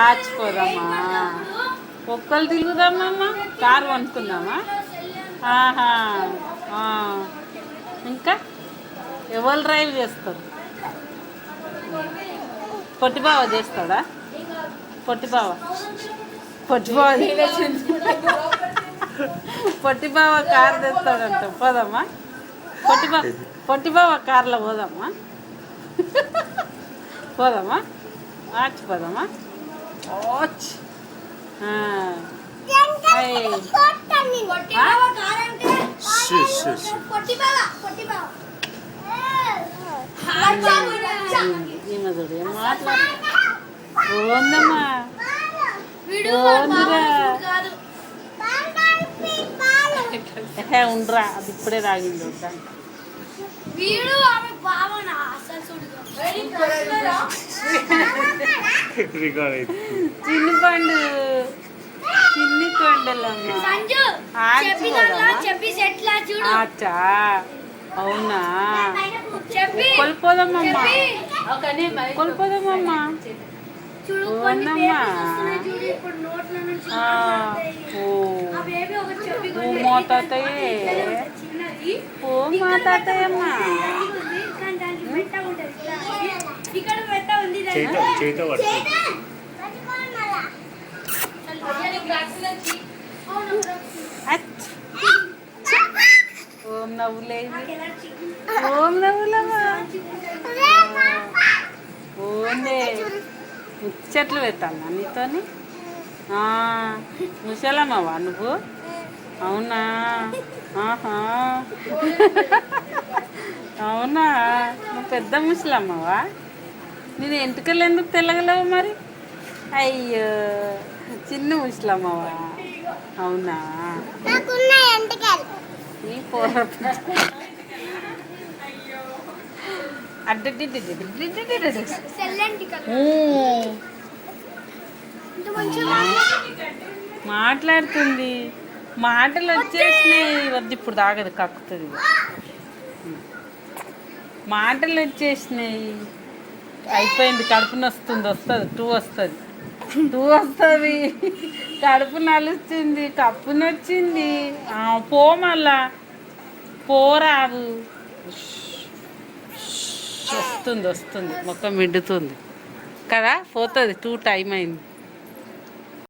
ఆచిపోదామా? ఒక్కరు తిరుగుదామమ్మా, కారు కొనుక్కుందామా? ఆహా, ఇంకా ఎవరు డ్రైవ్ చేస్తారు? పొట్టిబావ చేస్తాడా? పొట్టిబావ పొట్టిబావ కారు తెస్తాడంట. పోదామా? పొట్టిబావ కార్లో పోదామా? పోదామా? ఆచిపోదామా? ఈమెదుడు ఏం మాట్లాడుతుందమ్మా? ఉండరా, అది ఇప్పుడే తాగింది. చిన్ని పండు, చిన్ని కొండలమ్మా. అవునా? కొలిపోదామమ్మా, కొలిపోదామమ్మా. మా తాతయ్యే, ఓ మా తాతయ్యమ్మా. ఓం నవ్వులేదు, ఓం నవ్వులమ్మా. ఓందే ముచ్చట్లు పెట్టాలా నీతోని? ముసలమ్మవా నువ్వు? అవునా? ఆహా, అవునా? నువ్వు పెద్ద ముసలమ్మవా? నేను ఎంటుకలు ఎందుకు తెల్లగలేవు మరి? అయ్యో, చిన్న ముసలమ్మవా? అవునా? నీ పోర మాట్లాడుతుంది, మాటలు వచ్చేసినాయి. వద్దు ఇప్పుడు తాగదు, కక్కుతుంది. మాటలు వచ్చేసినాయి, అయిపోయింది. కడుపు నొస్తుంది, వస్తుంది 2 వస్తుంది, 2 వస్తుంది. కడుపు నలుస్తుంది, కప్పు నొచ్చింది. పో మళ్ళా, పోరాదు. వస్తుంది, మొక్క మిడ్డుతుంది కదా, పోతుంది. 2 టైం అయింది.